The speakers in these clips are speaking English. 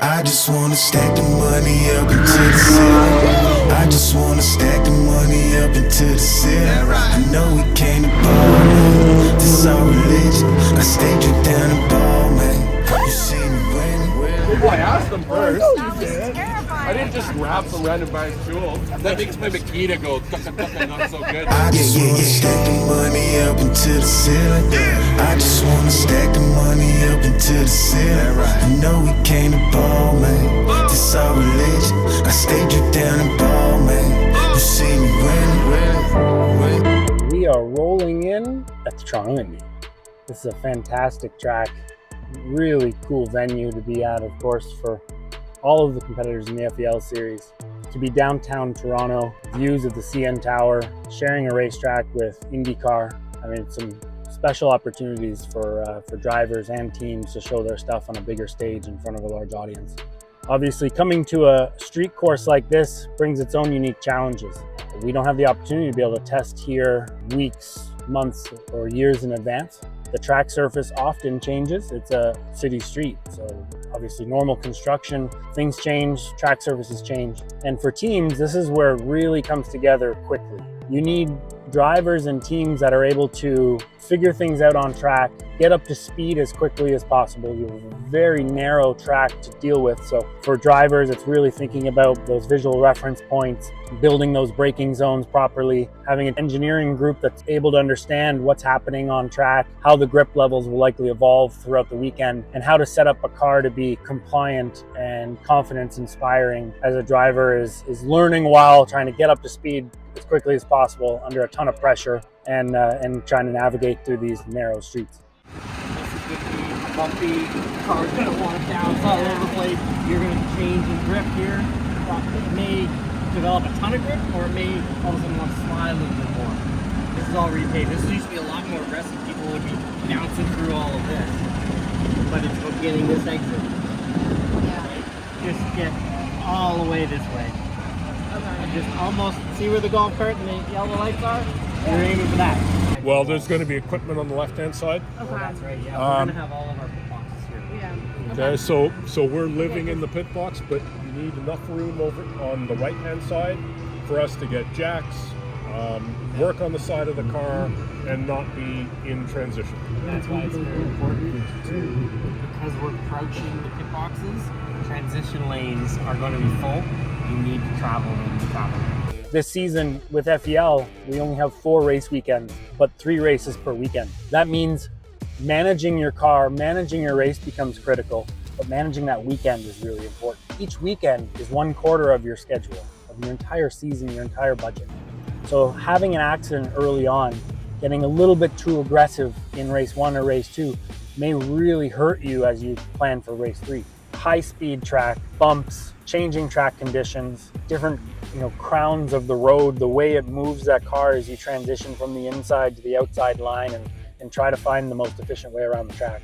I just wanna stack the money up into the ceiling. I just wanna stack the money up into the ceiling. I know we came to ball, man. This is our religion. I stayed you down and ball, man. You see me winning. Well, I asked them first. Terrifying. I didn't just grab some random guy's tools. That makes my Makita go not so good. I just wanna stack the money up into the ceiling. I just wanna stack the money up into the ceiling. I know we came to ball, man. This our religion. I stayed you down and ball, man. You see me winning. We are rolling in at the Toronto Indy. This is a fantastic track, really cool venue to be at, of course, for all of the competitors in the FEL series. To be downtown Toronto, views of the CN Tower, sharing a racetrack with Indy Car. I mean, some special opportunities for drivers and teams to show their stuff on a bigger stage in front of a large audience. Obviously, coming to a street course like this brings its own unique challenges. We don't have the opportunity to be able to test here weeks, months, or years in advance. The track surface often changes. It's a city street, so obviously normal construction, things change, track surfaces change. And for teams, this is where it really comes together quickly. You need drivers and teams that are able to figure things out on track, get up to speed as quickly as possible. You have a very narrow track to deal with. So for drivers, it's really thinking about those visual reference points, building those braking zones properly, having an engineering group that's able to understand what's happening on track, how the grip levels will likely evolve throughout the weekend, and how to set up a car to be compliant and confidence inspiring as a driver is learning while trying to get up to speed as quickly as possible under a ton of pressure and trying to navigate through these narrow streets. Bumpy, car's gonna want to bounce all over the place. You're gonna change in grip here. It may develop a ton of grip, or it may all of a sudden want to slide a little bit more. This is all repaved. This used to be a lot more aggressive. People would be bouncing through all of this, but it's about getting this exit. Yeah. Just get all the way this way. And just almost see where the golf cart and the yellow lights are. You're aiming for that. Well, there's going to be equipment on the left-hand side. Okay. That's right. Yeah, we're gonna have all of our pit boxes here. Yeah. Okay, so we're living in the pit box, but you need enough room over on the right-hand side for us to get jacks, work on the side of the car, and not be in transition. That's why it's very important to, because we're approaching the pit boxes, transition lanes are going to be full. You need to travel in the travel lane. This season with FEL, we only have 4 race weekends, but 3 races per weekend. That means managing your car, managing your race becomes critical, but managing that weekend is really important. Each weekend is 1/4 of your schedule, of your entire season, your entire budget. So having an accident early on, getting a little bit too aggressive in race 1 or race 2 may really hurt you as you plan for race 3. High speed track, bumps, changing track conditions, different crowns of the road, the way it moves that car as you transition from the inside to the outside line and try to find the most efficient way around the track.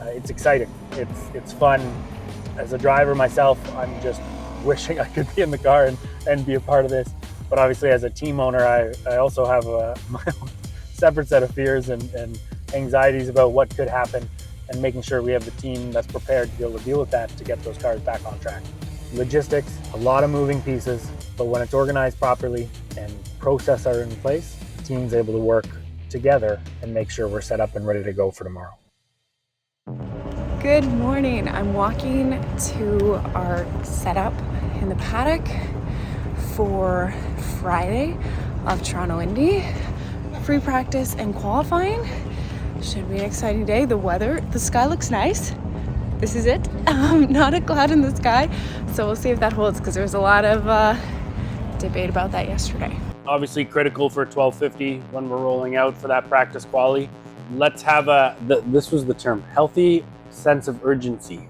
It's exciting, it's fun. As a driver myself, I'm just wishing I could be in the car and be a part of this. But obviously as a team owner, I also have my own separate set of fears and anxieties about what could happen, and making sure we have the team that's prepared to be able to deal with that to get those cars back on track. Logistics, a lot of moving pieces, but when it's organized properly and process are in place, the team's able to work together and make sure we're set up and ready to go for tomorrow. Good morning. I'm walking to our setup in the paddock for Friday of Toronto Indy. Free practice and qualifying. Should be an exciting day. The sky looks nice. This is it. Not a cloud in the sky. So we'll see if that holds, because there was a lot of debate about that yesterday. Obviously critical for 1250 when we're rolling out for that practice quali. Let's have this was the term, healthy sense of urgency.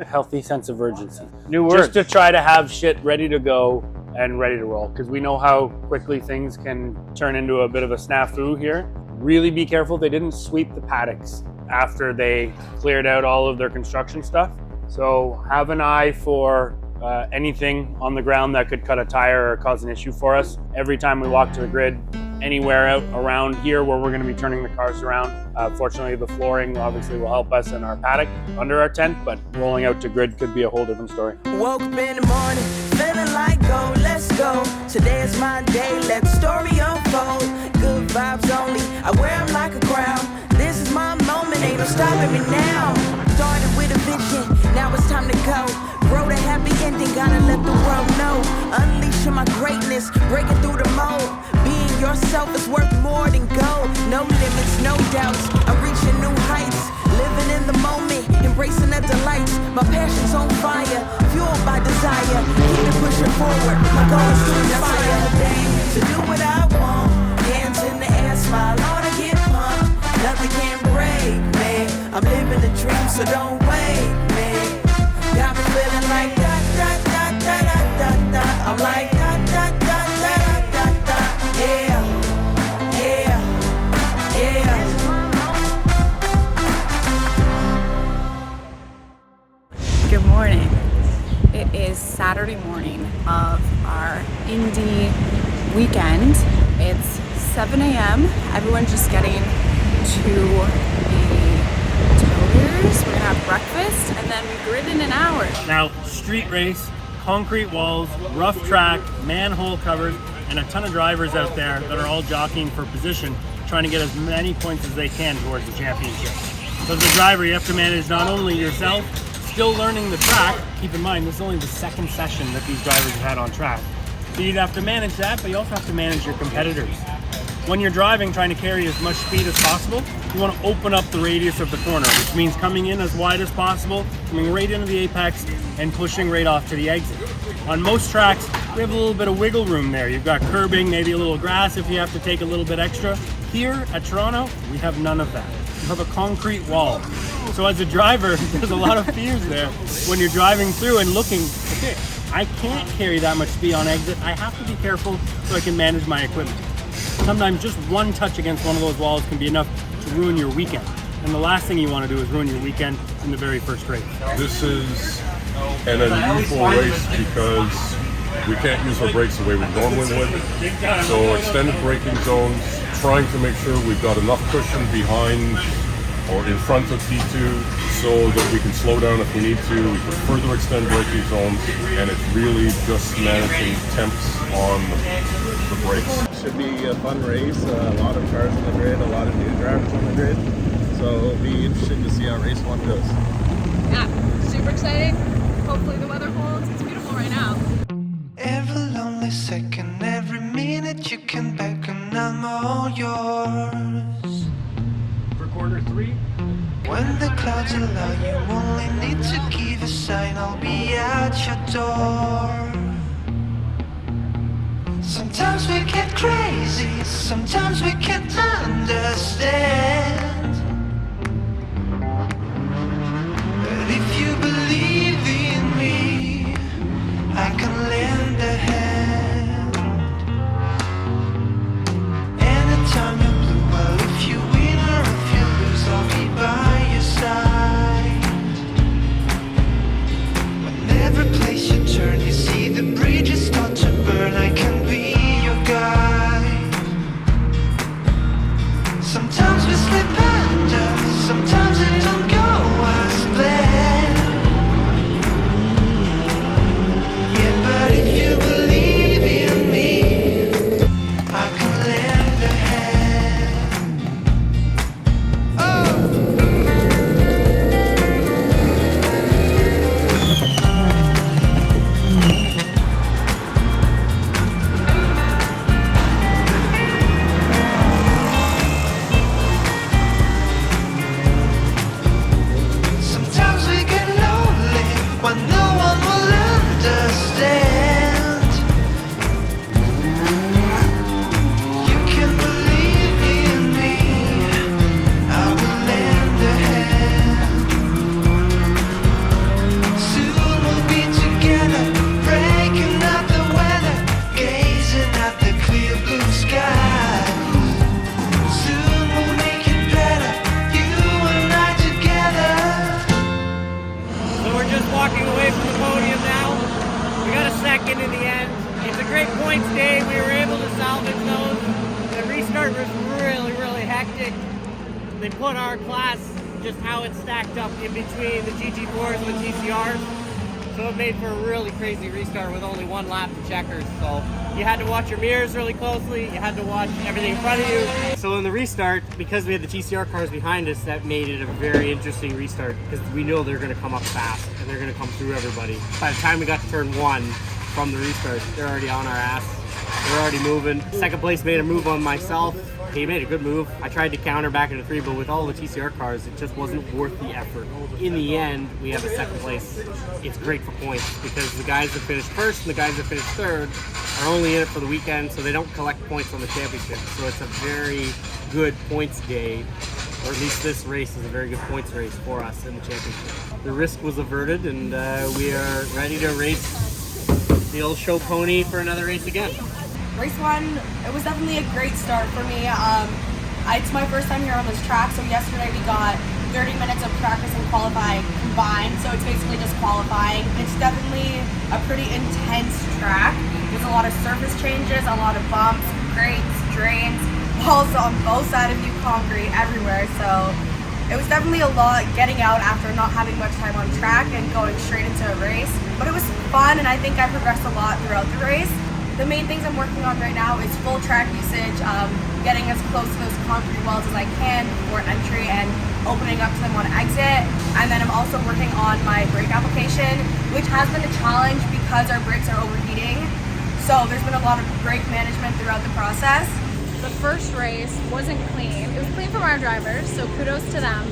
Healthy sense of urgency. New words. Just to try to have shit ready to go and ready to roll, because we know how quickly things can turn into a bit of a snafu here. Really be careful they didn't sweep the paddocks after they cleared out all of their construction stuff. So have an eye for anything on the ground that could cut a tire or cause an issue for us. Every time we walk to the grid, anywhere out around here where we're going to be turning the cars around. Fortunately, the flooring obviously will help us in our paddock under our tent, but rolling out to grid could be a whole different story. Woke up in the morning, feeling like go, let's go. Today is my day, let the story unfold. Good vibes only, I wear them like a crown. This is my moment, ain't no stopping me now. Started with a vision, now it's time to go. Wrote a happy ending, gotta let the world know. Unleashing my greatness, breaking through the mold. Being yourself is worth more than gold. No limits, no doubts, I'm reaching new heights. Living in the moment, embracing the delights. My passion's on fire, fueled by desire. Keep it pushing forward, my goal is to inspire. To do what I want, hands in the air, smile on and get pumped. Nothing can break me, I'm living the dream, so don't wait me. Got me feeling like da da da da da da da. I'm like da da da da da da. Yeah, yeah, yeah. Good morning. It is Saturday morning of our Indy weekend. It's 7 a.m. Everyone's just getting to the towers. We're gonna have breakfast and then we grid in an hour. Now, street race, concrete walls, rough track, manhole covers, and a ton of drivers out there that are all jockeying for position, trying to get as many points as they can towards the championship. So as a driver, you have to manage not only yourself, still learning the track. Keep in mind, this is only the second session that these drivers have had on track. So you'd have to manage that, but you also have to manage your competitors. When you're driving, trying to carry as much speed as possible, you want to open up the radius of the corner, which means coming in as wide as possible, coming right into the apex, and pushing right off to the exit. On most tracks, we have a little bit of wiggle room there. You've got curbing, maybe a little grass if you have to take a little bit extra. Here at Toronto, we have none of that. You have a concrete wall. So as a driver, there's a lot of fears there when you're driving through and looking, okay, I can't carry that much speed on exit. I have to be careful so I can manage my equipment. Sometimes just one touch against one of those walls can be enough to ruin your weekend. And the last thing you want to do is ruin your weekend in the very first race. This is an unusual race because we can't use our brakes the way we normally would. So extended braking zones, trying to make sure we've got enough cushion behind or in front of T2 so that we can slow down if we need to. We can further extend braking zones, and it's really just managing temps on the brakes. Should be a fun race, a lot of cars on the grid, a lot of new drivers on the grid. So it'll be interesting to see how race one goes. Yeah, super exciting. Hopefully the weather holds. It's beautiful right now. Every lonely second, every minute you can beckon, I'm all yours. For quarter 3, When the clouds allow, you only need to give a sign, I'll be at your door. Sometimes we get crazy, sometimes we can't understand. But if you believe in me, I can lend a hand. Anytime you're blue, well, if you win or if you lose, I'll be by your side. When every place you turn, you see the bridges start to burn, I can be your guide. Sometimes we slip under, sometimes it don't go as planned. Yeah, but if you believe in me, I can lend a hand. Oh! they put our class, just how it stacked up in between the GT4s and the TCRs. So it made for a really crazy restart with only one lap to checkers. So you had to watch your mirrors really closely. You had to watch everything in front of you. So in the restart, because we had the TCR cars behind us, that made it a very interesting restart because we know they're going to come up fast and they're going to come through everybody. By the time we got to turn 1 from the restart, they're already on our ass. They're already moving. Second place made a move on myself. He made a good move. I tried to counter back into 3, but with all the TCR cars, it just wasn't worth the effort. In the end, we have a second place. It's great for points because the guys that finished first and the guys that finished third are only in it for the weekend, so they don't collect points on the championship. So it's a very good points day, or at least this race is a very good points race for us in the championship. The risk was averted, and we are ready to race the old show pony for another race again. Race 1, it was definitely a great start for me. It's my first time here on this track, so yesterday we got 30 minutes of practice and qualifying combined, so it's basically just qualifying. It's definitely a pretty intense track. There's a lot of surface changes, a lot of bumps, grates, drains, walls on both sides of you, concrete everywhere, so it was definitely a lot getting out after not having much time on track and going straight into a race. But it was fun, and I think I progressed a lot throughout the race. The main things I'm working on right now is full track usage, getting as close to those concrete walls as I can before entry and opening up to them on exit. And then I'm also working on my brake application, which has been a challenge because our brakes are overheating. So there's been a lot of brake management throughout the process. The first race wasn't clean. It was clean from our drivers, so kudos to them.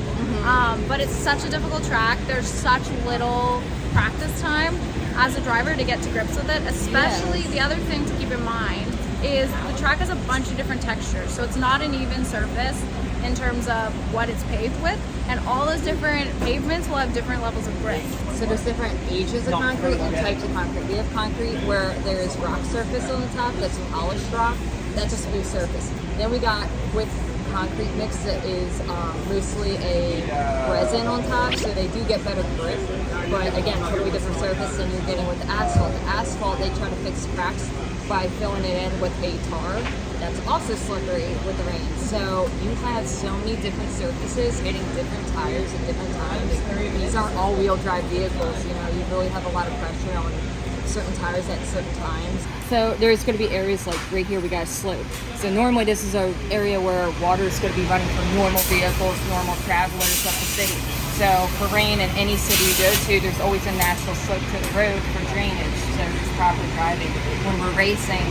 But it's such a difficult track. There's such little practice time as a driver to get to grips with it, especially the other thing to keep in mind is the track has a bunch of different textures, so it's not an even surface in terms of what it's paved with, and all those different pavements will have different levels of grip. So there's different ages of concrete and types of concrete. We have concrete where there is rock surface on the top, that's polished rock, that's a smooth surface. Then we got with concrete mix that is mostly a resin on top, so they do get better grip, but again, totally different surface than you're getting with the asphalt. The asphalt, they try to fix cracks by filling it in with a tar that's also slippery with the rain. So you have so many different surfaces hitting different tires at different times. These aren't all-wheel drive vehicles, you know, you really have a lot of pressure on certain tires at certain times. So there's going to be areas like right here we got a slope. So normally this is an area where water is going to be running from normal vehicles, normal travelers up the city. So for rain in any city you go to, there's always a natural slope to the road for drainage, so just proper driving. When we're racing,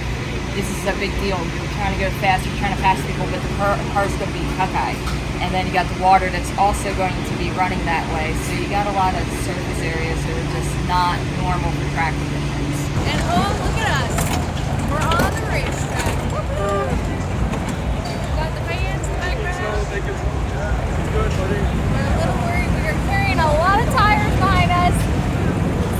this is a big deal. You're trying to go fast, you're trying to pass people, but the car's going to be cockeyed. And then you got the water that's also going to be running that way. So you got a lot of surface areas that are just not normal for track conditions. And oh, look at us. We're on the racetrack. Woo-hoo. Got the fans in the background. It's good, buddy. We're a little worried. We are carrying a lot of tires behind us.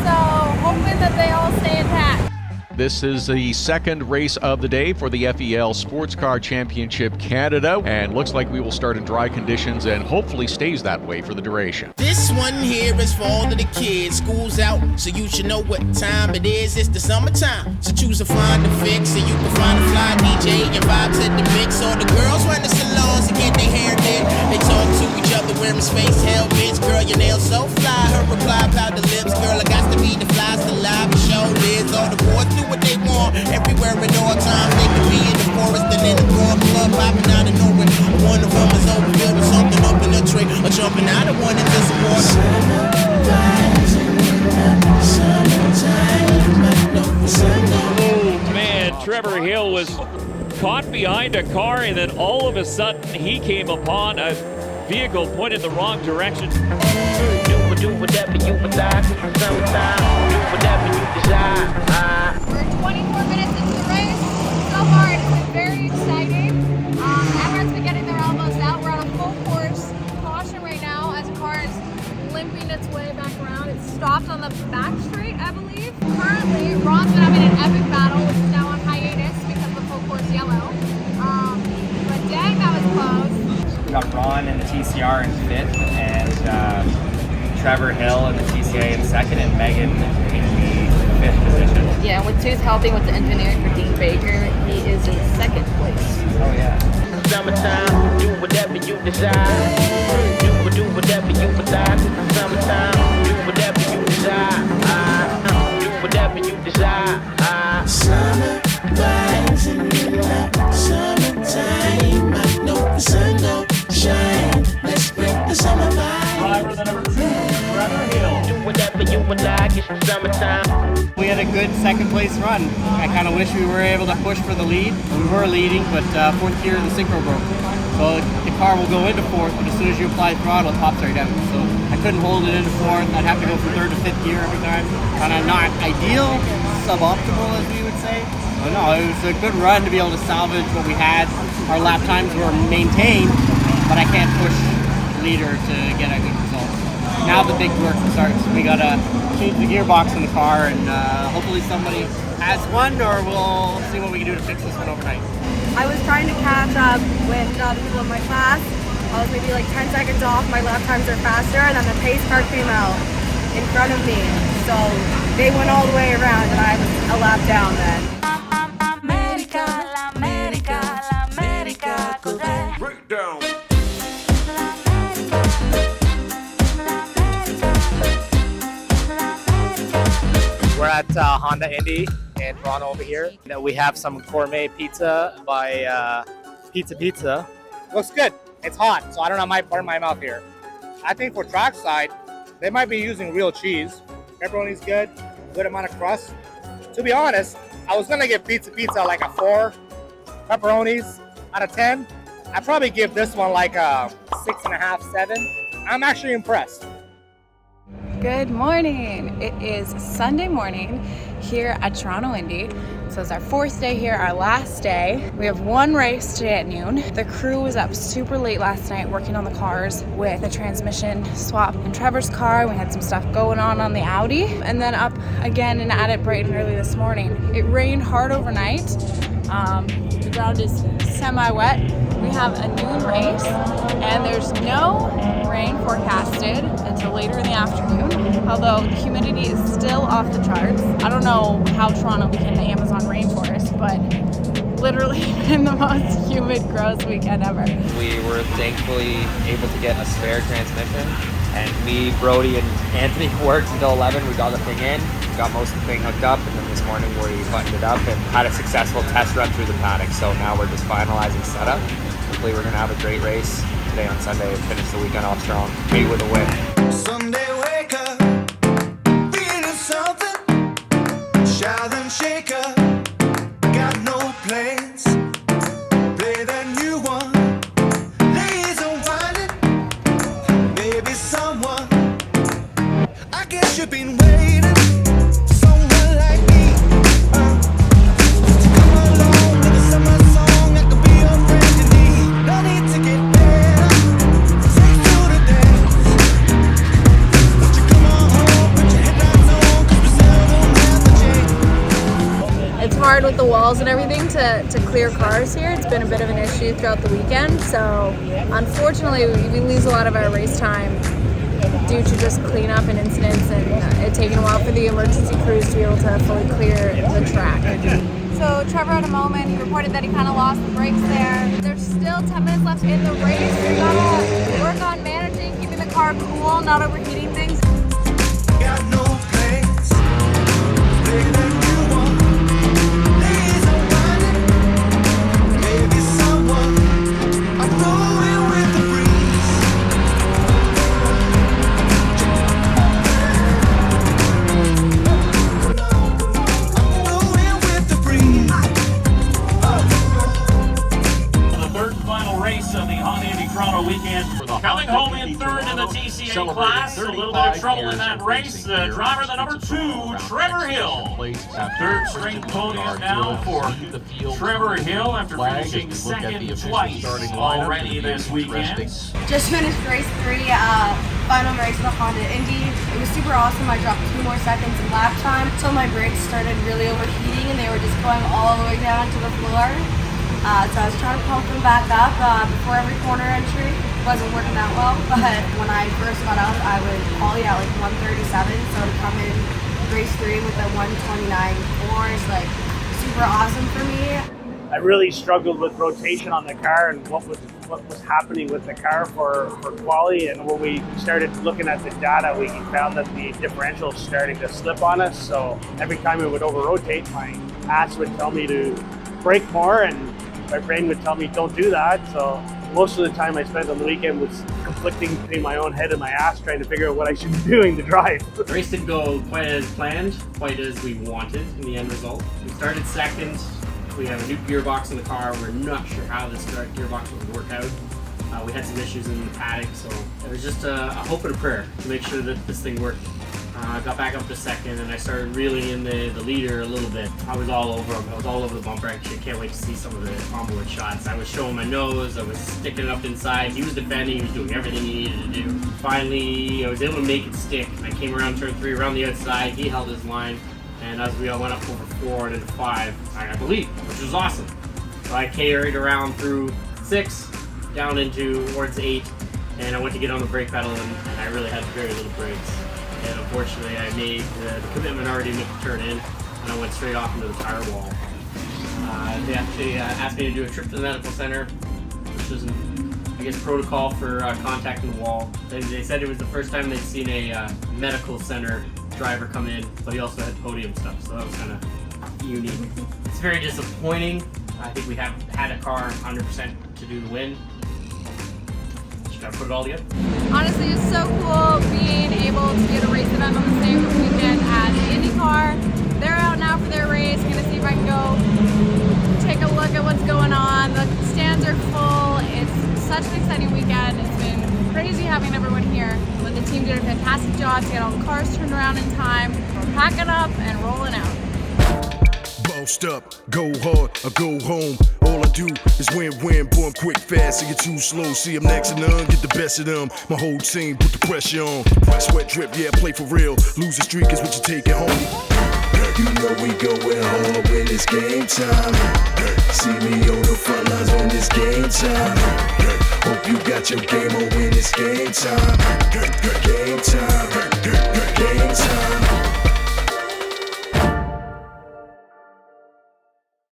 So hoping that they all stay intact. This is the second race of the day for the FEL Sports Car Championship Canada, and looks like we will start in dry conditions and hopefully stays that way for the duration. This one here is for all of the kids. School's out, so you should know what time it is. It's the summertime, so choose a find a fix, so you can find a fly DJ and vibes at the mix. All the girls run the salons and get their hair did. They talk to each other wearing space helmets. Girl, your nails so fly. Her reply, powder lips. Girl, I got to be the flies to live and show lids. All the boys do what they want, everywhere at all times. They could be in the forest and in the bar club, popping out of nowhere. One of them is overfilled with something up in a tree, or jumping out of one into some water. Oh man, Trevor Hill was caught behind a car, and then all of a sudden he came upon a vehicle pointed the wrong direction. We're 24 minutes into the race. So far, it's been very exciting. Everyone's been getting their elbows out. We're on a full course caution right now as a car is limping its way back around. It's stopped on the back straight, I believe. Currently, Ron's been having an epic battle, which is now on hiatus because of full course yellow. But dang, that was close. We got Ron in the TCR in 5th, and Trevor Hill in the TCA in 2nd, and Megan in the 5th position. Yeah, with TWOth helping with the engineering for Dean Baker, he is in 2nd place. Oh yeah. Summertime, do whatever you desire. good second place run. I kind of wish we were able to push for the lead. We were leading, but fourth gear the synchro broke. So the car will go into fourth, but as soon as you apply throttle, it pops right out. So I couldn't hold it into fourth. I'd have to go from third to fifth gear every time. Kind of not ideal, suboptimal as we would say. But no, it was a good run to be able to salvage what we had. Our lap times were maintained, but I can't push the leader to get a good result. Now the big work starts. We gotta change the gearbox in the car, and hopefully somebody has one, or we'll see what we can do to fix this one overnight. I was trying to catch up with the people in my class. I was maybe like 10 seconds off. My lap times are faster, and then the pace car came out in front of me. So they went all the way around, and I was a lap down then. America, la America, la America, Breakdown. We're at Honda Indy in Toronto over here. We have some gourmet pizza by Pizza. Looks good. It's hot, so I don't have my part in my mouth here. I think for trackside, they might be using real cheese. Pepperoni's good amount of crust. To be honest, I was gonna give Pizza like a 4 pepperonis out of 10. I'd probably give this one like a 6.5, 7. I'm actually impressed. Good morning. It is Sunday morning here at Toronto Indy. So it's our 4th day here, our last day. We have one race today at noon. The crew was up super late last night working on the cars with the transmission swap in Trevor's car. We had some stuff going on the Audi, and then up again and at it bright and early this morning. It rained hard overnight. The ground is semi-wet. We have a noon race, and there's no rain forecasted until later in the afternoon, although the humidity is still off the charts. I don't know how Toronto became the Amazon rainforest, but literally been the most humid, gross weekend ever. We were thankfully able to get a spare transmission, and me, Brody, and Anthony worked until 11. We got the thing in, got most of the thing hooked up, and then this morning we buttoned it up and had a successful test run through the paddock. So now we're just finalizing setup. Hopefully we're going to have a great race today on Sunday and finish the weekend off strong, maybe with a win. Sunday wake up, feeling something, shout and shake up, got no plans, play that new one, lazy whining, maybe someone, I guess you've been waiting, someone like me, to come along with a summer song, I could be your friend in need, no need to get better, take to the dance, won't you come on home, put your headlights on, 'cause we still won't have to change. It's hard with the walls and everything to clear cars here. It's been a bit of an issue throughout the weekend, so unfortunately we lose a lot of our race time due to just cleanup and incidents, and it taking a while for the emergency crews to be able to fully clear the track. So Trevor had a moment, he reported that he kind of lost the brakes there. There's still 10 minutes left in the race. We gotta work on managing, keeping the car cool, not overheating things. Got no plans, play that new one, lazy whining, maybe someone, I'm rolling with the breeze. I'm rolling with the breeze. The third and final race of the Honda Indy Toronto weekend. Coming home in third in the TCA class. A little bit of trouble in that race. Driver the number 2, Trevor Hill. Third straight podium now for Trevor Hill after finishing second twice already this weekend. Just finished race 3, final race of the Honda Indy. It was super awesome. I dropped 2 more seconds in lap time until my brakes started really overheating and they were just going all the way down to the floor. So I was trying to pump them back up before every corner entry. Wasn't working that well, but when I first got out, I was quality at like 137. So to come in race 3 with a 129.4 is like super awesome for me. I really struggled with rotation on the car and what was happening with the car for quality. And when we started looking at the data, we found that the differential was starting to slip on us. So every time it would over-rotate, my ass would tell me to brake more and my brain would tell me don't do that. So most of the time I spent on the weekend was conflicting between my own head and my ass trying to figure out what I should be doing to drive. The race didn't go quite as planned, quite as we wanted in the end result. We started second. We have a new gearbox in the car. We're not sure how this gearbox would work out. We had some issues in the paddock, so it was just a hope and a prayer to make sure that this thing worked. I got back up to second, and I started reeling in the leader a little bit. I was all over him. I was all over the bumper. Actually, I can't wait to see some of the onboard shots. I was showing my nose. I was sticking it up inside. He was defending. He was doing everything he needed to do. Finally, I was able to make it stick. I came around turn 3, around the outside. He held his line, and as we all went up over 4 and into 5, I got the lead, which was awesome. So I carried around through 6, down into towards 8, and I went to get on the brake pedal, and I really had very little brakes. And unfortunately, I made the commitment already to make the turn in, and I went straight off into the tire wall. They actually asked me to do a trip to the medical center, which was, I guess, protocol for contacting the wall. They said it was the first time they'd seen a medical center driver come in, but he also had podium stuff, so that was kind of unique. It's very disappointing. I think we have had a car 100% to do the win. Just gotta put it all together. Honestly, it's so cool being able to get a race event on the same weekend as the Indy Car. They're out now for their race. I'm gonna see if I can go take a look at what's going on. The stands are full. It's such an exciting weekend. It's been crazy having everyone here, but the team did a fantastic job to get all the cars turned around in time. We're packing up and rolling out. Bossed up, go hard, or go home. All I do is win, boy, I'm quick, fast, so you're too slow. See, I'm next to none, get the best of them. My whole team put the pressure on. Sweat drip, yeah, play for real. Losing streak is what you take it home. You know we going hard when it's game time. See me on the front lines when it's game time. Hope you got your game on when it's game time. Game time.